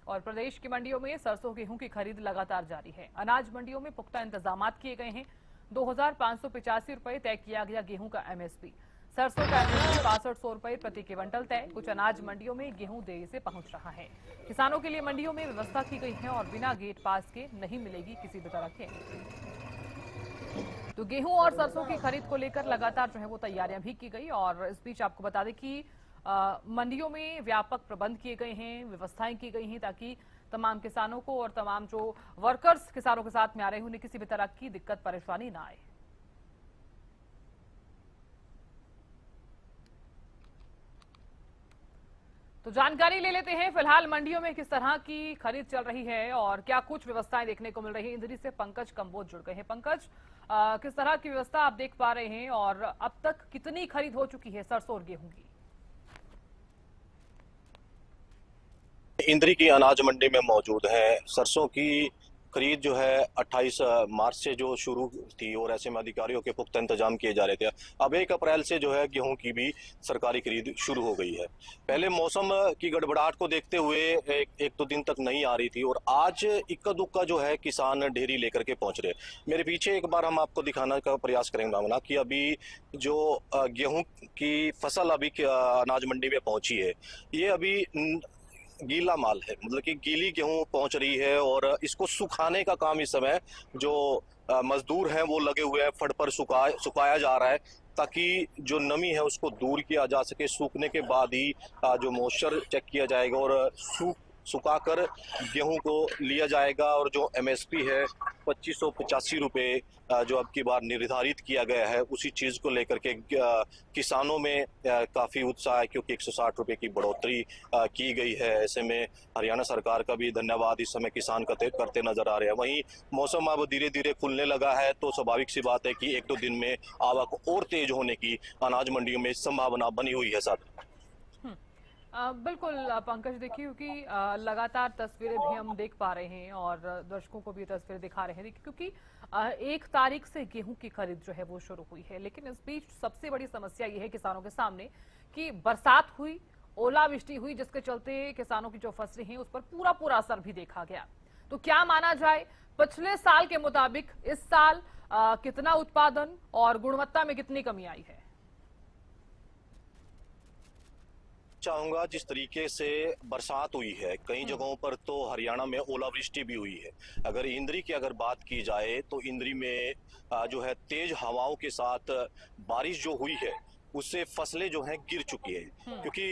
और प्रदेश की मंडियों में सरसों गेहूं की खरीद लगातार जारी है। अनाज मंडियों में पुख्ता इंतजाम किए गए हैं। 2,585 रुपए तय किया गया गेहूं का एमएसपी। सरसों का एमएसपी 6500 रुपए प्रति क्विंटल तय। कुछ अनाज मंडियों में गेहूं देरी से पहुंच रहा है। किसानों के लिए मंडियों में व्यवस्था की गई है और बिना गेट पास के नहीं मिलेगी किसी भी तरह के। तो गेहूं और सरसों की खरीद को लेकर लगातार जो है वो तैयारियां भी की गई। और इस बीच आपको बता दें कि मंडियों में व्यापक प्रबंध किए गए हैं, व्यवस्थाएं की गई हैं ताकि तमाम किसानों को और तमाम जो वर्कर्स किसानों के साथ में आ रहे हैं उन्हें किसी भी तरह की दिक्कत परेशानी ना आए। तो जानकारी ले लेते हैं फिलहाल मंडियों में किस तरह की खरीद चल रही है और क्या कुछ व्यवस्थाएं देखने को मिल रही है। इंद्री से पंकज कंबोज जुड़ गए हैं। पंकज, किस तरह की व्यवस्था आप देख पा रहे हैं और अब तक कितनी खरीद हो चुकी है सरसों और गेहूं की? इंद्री की अनाज मंडी में मौजूद है। सरसों की खरीद जो है 28 मार्च से जो शुरू थी और ऐसे में अधिकारियों के पुख्ता इंतजाम किए जा रहे थे। अब 1 अप्रैल से जो है गेहूं की भी सरकारी खरीद शुरू हो गई है। पहले मौसम की गड़बड़ाहट को देखते हुए एक दो दिन तक नहीं आ रही थी और आज इक्का दुक्का जो है किसान ढेरी लेकर के पहुंच रहे। मेरे पीछे एक बार हम आपको दिखाने का प्रयास करेंगे कि अभी जो गेहूं की फसल अभी अनाज मंडी में पहुंची है, ये अभी गीला माल है, मतलब कि गीली गेहूं पहुंच रही है और इसको सुखाने का काम इस समय जो मजदूर हैं वो लगे हुए हैं। फड़ पर सुखाया जा रहा है ताकि जो नमी है उसको दूर किया जा सके। सूखने के बाद ही जो मॉइस्चर चेक किया जाएगा और सुखाकर गेहूं को लिया जाएगा। और जो एमएसपी है 2585 रुपये जो अब की बार निर्धारित किया गया है, उसी चीज को लेकर के किसानों में काफी उत्साह है क्योंकि 160 रुपये की बढ़ोतरी की गई है। ऐसे में हरियाणा सरकार का भी धन्यवाद इस समय किसान करते नजर आ रहे हैं। वहीं मौसम अब धीरे धीरे खुलने लगा है तो स्वाभाविक सी बात है कि 1-2 दिन में आवक और तेज होने की अनाज मंडियों में संभावना बनी हुई है। साथ बिल्कुल पंकज, देखिए क्योंकि लगातार तस्वीरें भी हम देख पा रहे हैं और दर्शकों को भी तस्वीरें दिखा रहे हैं क्योंकि 1 तारीख से गेहूं की खरीद जो है वो शुरू हुई है। लेकिन इस बीच सबसे बड़ी समस्या ये है किसानों के सामने कि बरसात हुई, ओलावृष्टि हुई, जिसके चलते किसानों की जो फसलें हैं उस पर पूरा असर भी देखा गया। तो क्या माना जाए, पिछले साल के मुताबिक इस साल कितना उत्पादन और गुणवत्ता में कितनी कमी आई है? चाहूंगा जिस तरीके से बरसात हुई है कई जगहों पर तो हरियाणा में ओलावृष्टि भी हुई है। अगर इंद्री की बात की जाए तो इंद्री में जो है तेज हवाओं के साथ बारिश जो हुई है उससे फसलें जो हैं गिर चुकी है। क्योंकि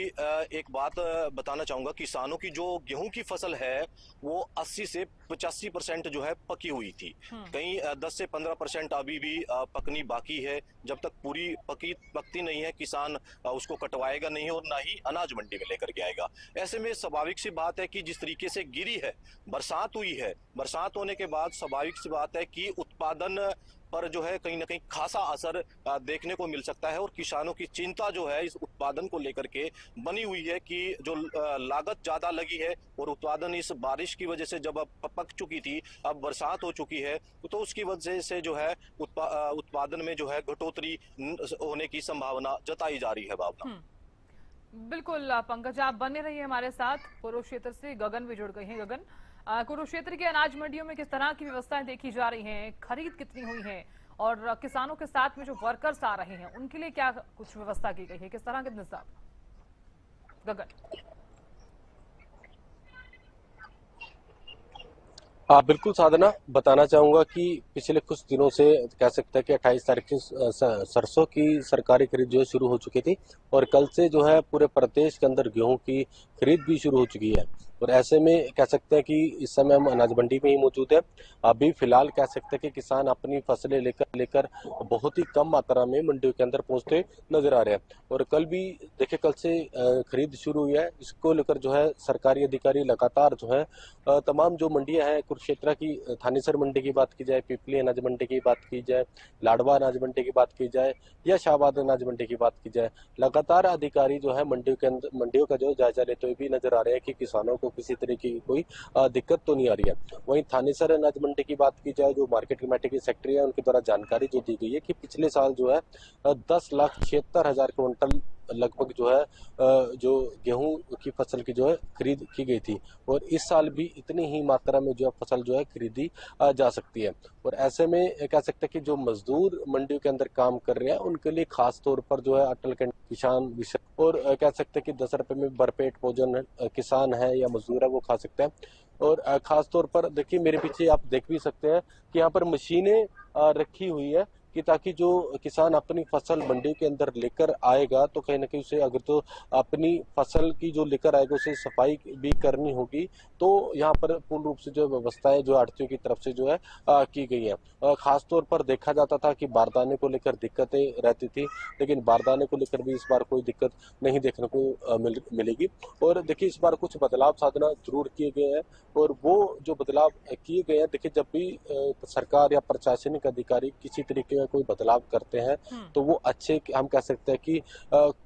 एक बात बताना चाहूंगा, किसानों की जो गेहूं की फसल है वो 80 से 85% जो है पकी हुई थी। कहीं 10 से 15% अभी भी पकनी बाकी है। जब तक पूरी पकती नहीं है किसान उसको कटवाएगा नहीं और ना ही अनाज मंडी में लेकर के आएगा। ऐसे में स्वाभाविक सी बात है कि जिस तरीके से गिरी है, बरसात हुई है, बरसात होने के बाद स्वाभाविक सी बात है कि उत्पादन पर जो है कहीं ना कहीं खासा असर देखने को मिल सकता है। और किसानों की चिंता जो है इस उत्पादन को लेकर के बनी हुई है कि जो लागत ज्यादा लगी है और उत्पादन इस बारिश की वजह से जब पक चुकी थी, अब बरसात हो चुकी है तो उसकी वजह से जो है उत्पादन में जो है घटोतरी होने की संभावना जताई जा रही है। भावना बिल्कुल पंकज, आप बने रहिए हमारे साथ। कुरुक्षेत्र से गगन भी जुड़ गए हैं। गगन, कुरुक्षेत्र के अनाज मंडियों में किस तरह की व्यवस्थाएं देखी जा रही हैं, खरीद कितनी हुई है और किसानों के साथ में जो वर्कर्स आ रहे हैं उनके लिए क्या कुछ व्यवस्था की गई है, किस तरह के इंतजाम? गगन, हाँ बिल्कुल साधना, बताना चाहूंगा कि पिछले कुछ दिनों से कह सकते हैं कि 28 तारीख से सरसों की सरकारी खरीद जो है शुरू हो चुकी थी और कल से जो है पूरे प्रदेश के अंदर गेहूं की खरीद भी शुरू हो चुकी है। और ऐसे में कह सकते हैं कि इस समय हम अनाज मंडी में ही मौजूद है। अभी फिलहाल कह सकते हैं कि किसान अपनी फसलें लेकर बहुत ही कम मात्रा में मंडियों के अंदर पहुंचते नजर आ रहे हैं। और कल भी देखिए, कल से खरीद शुरू हुई है। इसको लेकर जो है सरकारी अधिकारी लगातार जो है तमाम जो मंडियां हैं, कुरुक्षेत्र की थानेसर मंडी की बात की जाए, पिपली अनाज मंडी की बात की जाए, लाडवा अनाज मंडी की बात की जाए या शाहबाद अनाज मंडी की बात की जाए, लगातार अधिकारी जो है मंडियों के अंदर मंडियों का जो जायजा लेते हुए भी नजर आ रहे हैं कि किसानों को किसी तरीके की कोई दिक्कत तो नहीं आ रही है। वहीं थानेसर अनाज मंडी की बात की जाए, जो मार्केट कमेटी की सेक्रेटरी है, उनके द्वारा जानकारी जो दी गई है कि पिछले साल जो है 10,76,000 क्विंटल लगभग जो है जो गेहूं की फसल की जो है खरीद की गई थी, और इस साल भी इतनी ही मात्रा में जो है फसल जो है खरीदी जा सकती है। और ऐसे में कह सकते हैं कि जो मजदूर मंडियों के अंदर काम कर रहे हैं उनके लिए खास तौर पर जो है अटल किसान विषय, और कह सकते हैं कि 10 रुपए में भरपेट भोजन किसान है या मजदूर है वो खा सकते हैं। और खास तौर पर देखिए मेरे पीछे आप देख भी सकते हैं कि यहाँ पर मशीनें रखी हुई है कि ताकि जो किसान अपनी फसल मंडी के अंदर लेकर आएगा तो कहीं ना कहीं उसे अगर तो अपनी फसल की जो लेकर आएगा उसे सफाई भी करनी होगी, तो यहाँ पर पूर्ण रूप से जो व्यवस्थाएं जो आड़तियों की तरफ से जो है की गई है। खास तौर पर देखा जाता था कि बारदाने को लेकर दिक्कतें रहती थी, लेकिन बारदाने को लेकर भी इस बार कोई दिक्कत नहीं देखने को मिलेगी। और देखिए इस बार कुछ बदलाव साधना जरूर किए गए हैं, और वो जो बदलाव किए गए हैं, देखिए जब भी सरकार या प्रशासनिक अधिकारी किसी तरीके का कोई बदलाव करते हैं तो वो अच्छे, हम कह सकते हैं कि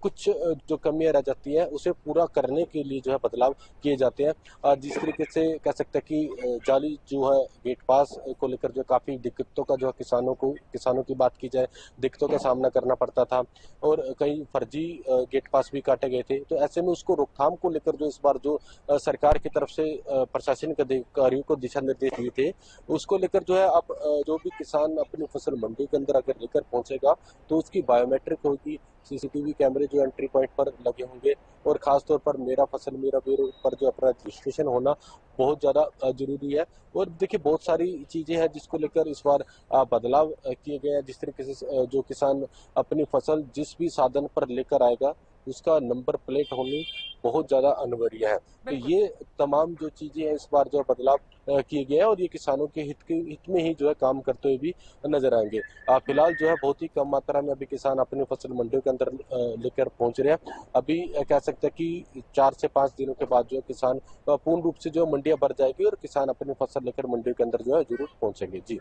कुछ जो कमियां रह जाती है उसे पूरा करने के लिए जो है बदलाव किए जाते हैं। जिस तरीके से कह सकते हैं कि जाली जो है गेट पास को लेकर जो काफी दिक्कतों का जो है किसानों की बात की जाए, दिक्कतों का सामना करना पड़ता था, और कई फर्जी गेट पास भी काटे गए थे। तो ऐसे में उसको रोकथाम को लेकर जो इस बार जो सरकार की तरफ से प्रशासनिक अधिकारियों को दिशा निर्देश दिए थे, उसको लेकर जो है अब जो भी किसान अपनी फसल मंडी के अंदर अगर लेकर पहुंचेगा तो उसकी बायोमेट्रिक होगी, सीसीटीवी कैमरे जो एंट्री पॉइंट पर लगे होंगे, और खास तौर पर मेरा फसल मेरा ब्यूरो पर जो अपना रजिस्ट्रेशन होना बहुत ज़्यादा जरूरी है। और देखिए बहुत सारी चीज़ें हैं जिसको लेकर इस बार बदलाव किए गए हैं। जिस तरीके से जो किसान अपनी फसल जिस भी साधन पर लेकर आएगा उसका नंबर प्लेट होनी बहुत ज़्यादा अनिवार्य है। तो ये तमाम जो चीज़ें हैं इस बार जो बदलाव किए गए हैं, और ये किसानों के हित में ही जो है काम करते हुए भी नजर आएंगे। फिलहाल जो है बहुत ही कम मात्रा में अभी किसान अपनी फसल मंडियों के अंदर लेकर पहुंच रहे हैं। अभी कह सकते हैं कि 4 से 5 दिनों के बाद जो किसान पूर्ण रूप से जो मंडियां भर जाएगी और किसान अपनी फसल लेकर मंडियों के अंदर जो है जरूर पहुंचेंगे। जी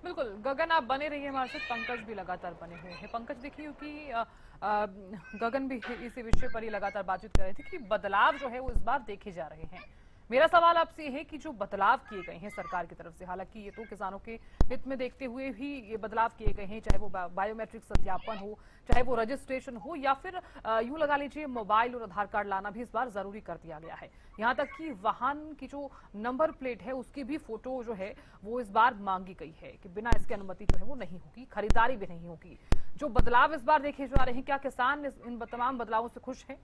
बिल्कुल गगन, आप बने रहिए हमारे साथ। पंकज भी लगातार बने हुए हैं। पंकज देखिए कि गगन भी इसी विषय पर ही लगातार बातचीत कर रहे थे कि बदलाव जो है वो इस बार देखे जा रहे हैं। मेरा सवाल आपसे है कि जो बदलाव किए गए हैं सरकार की तरफ से, हालांकि ये तो किसानों के हित में देखते हुए ही ये बदलाव किए गए हैं, चाहे वो बायोमेट्रिक सत्यापन हो, चाहे वो रजिस्ट्रेशन हो, या फिर यूं लगा लीजिए मोबाइल और आधार कार्ड लाना भी इस बार जरूरी कर दिया गया है। यहाँ तक कि वाहन की जो नंबर प्लेट है उसकी भी फोटो जो है वो इस बार मांगी गई है कि बिना इसकी अनुमति जो है वो नहीं होगी, खरीदारी भी नहीं होगी। जो बदलाव इस बार देखे जा रहे हैं, क्या किसान इन तमाम बदलावों से खुश हैं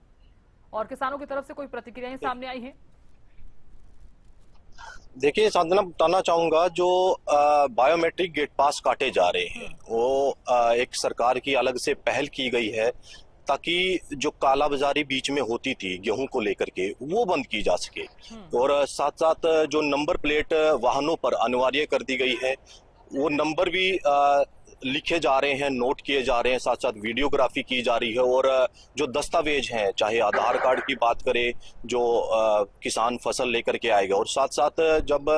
और किसानों की तरफ से कोई प्रतिक्रियाएं सामने आई हैं? देखिए साधना, बताना चाहूंगा जो बायोमेट्रिक गेट पास काटे जा रहे हैं वो एक सरकार की अलग से पहल की गई है, ताकि जो कालाबाजारी बीच में होती थी गेहूं को लेकर के वो बंद की जा सके। और साथ साथ जो नंबर प्लेट वाहनों पर अनिवार्य कर दी गई है, वो नंबर भी लिखे जा रहे हैं, नोट किए जा रहे हैं, साथ साथ वीडियोग्राफी की जा रही है। और जो दस्तावेज हैं, चाहे आधार कार्ड की बात करें जो किसान फसल लेकर के आएगा, और साथ साथ जब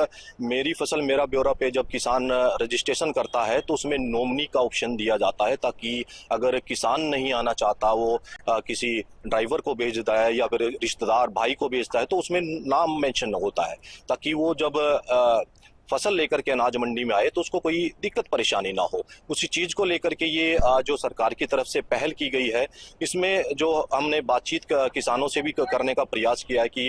मेरी फसल मेरा ब्यौरा पे जब किसान रजिस्ट्रेशन करता है तो उसमें नॉमिनी का ऑप्शन दिया जाता है, ताकि अगर किसान नहीं आना चाहता, वो किसी ड्राइवर को भेजता है या फिर रिश्तेदार भाई को भेजता है, तो उसमें नाम मेंशन होता है, ताकि वो जब फसल लेकर के अनाज मंडी में आए तो उसको कोई दिक्कत परेशानी ना हो। उसी चीज को लेकर के ये जो सरकार की तरफ से पहल की गई है, इसमें जो हमने बातचीत किसानों से भी करने का प्रयास किया है कि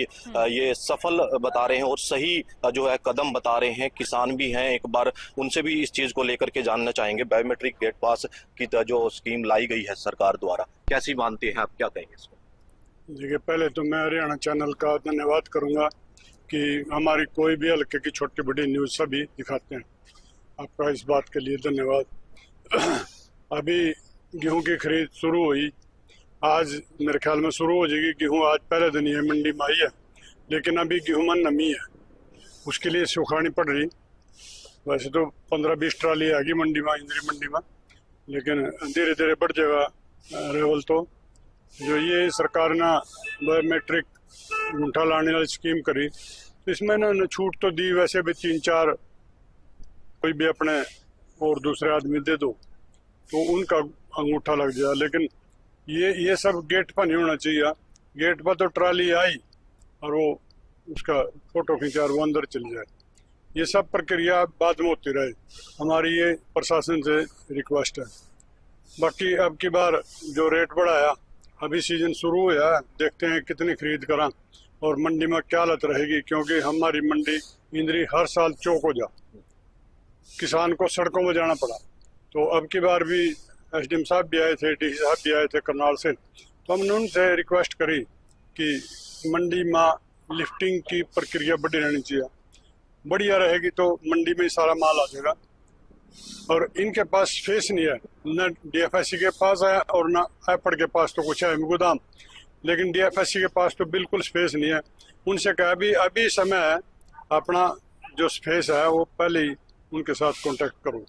ये सफल बता रहे हैं और सही जो है कदम बता रहे हैं। किसान भी हैं, एक बार उनसे भी इस चीज को लेकर के जानना चाहेंगे। बायोमेट्रिक गेट पास की जो स्कीम लाई गई है सरकार द्वारा, कैसी मानते हैं आप, क्या कहेंगे इसको? देखिए, पहले तो मैं हरियाणा चैनल का धन्यवाद करूंगा कि हमारी कोई भी हल्के की छोटी बड़ी न्यूज़ सभी दिखाते हैं। आपका इस बात के लिए धन्यवाद। अभी गेहूं की खरीद शुरू हुई, आज मेरे ख्याल में शुरू हो जाएगी। गेहूं आज पहले दिन ही मंडी में आई है, लेकिन अभी गेहूं में नमी है, उसके लिए सुखानी पड़ रही। वैसे तो 15-20 ट्राली आएगी मंडी में, इंद्री मंडी में, लेकिन धीरे धीरे बढ़ जाएगा लेवल। तो जो ये सरकार ने बायोमेट्रिक अंगूठा लाने वाली स्कीम करी, इसमें ना छूट तो दी, वैसे भी 3-4 कोई भी अपने और दूसरे आदमी दे दो तो उनका अंगूठा लग जाए, लेकिन ये सब गेट पर नहीं होना चाहिए। गेट पर तो ट्राली आई और वो उसका फोटो खींचा और वो अंदर चली जाए, ये सब प्रक्रिया बाद में होती रहे। हमारी ये प्रशासन से रिक्वेस्ट है। बाकी अब की बार जो रेट बढ़ाया, अभी सीजन शुरू हुआ है, देखते हैं कितनी खरीद करा और मंडी में क्या हालत रहेगी, क्योंकि हमारी मंडी इंद्री हर साल चौक हो जा, किसान को सड़कों में जाना पड़ा। तो अब की बार भी एसडीएम साहब भी आए थे, डीसी साहब भी आए थे करनाल से, तो हमने उनसे रिक्वेस्ट करी कि मंडी में लिफ्टिंग की प्रक्रिया बढ़ी रहनी चाहिए, बढ़िया रहेगी तो मंडी में ही सारा माल आ जाएगा। और इनके पास स्पेस नहीं है, न डीएफएससी के पास है और न एपड़ के पास तो कुछ है गोदाम, लेकिन डीएफएससी के पास तो बिल्कुल स्पेस नहीं है। उनसे कहा भी अभी समय है, अपना जो स्पेस है वो पहले ही उनके साथ कांटेक्ट करो।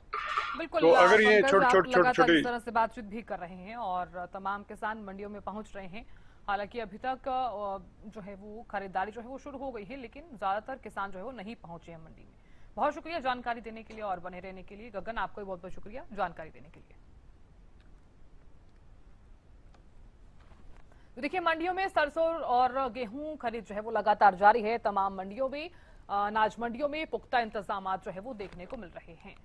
बिल्कुल। तो अगर ये पंकज, छोटे आप छोटे लगातार छोटे इस तरह से बातचीत भी कर रहे हैं और तमाम किसान मंडियों में पहुंच रहे हैं। हालांकि अभी तक जो है वो खरीदारी जो है वो शुरू हो गई है, लेकिन ज्यादातर किसान जो है वो नहीं पहुंचे हैं मंडी में। बहुत शुक्रिया जानकारी देने के लिए और बने रहने के लिए। गगन, आपको बहुत बहुत शुक्रिया जानकारी देने के लिए। तो देखिए, मंडियों में सरसों और गेहूं खरीद जो है वो लगातार जारी है। तमाम मंडियों में, अनाज मंडियों में पुख्ता इंतजाम जो है वो देखने को मिल रहे हैं।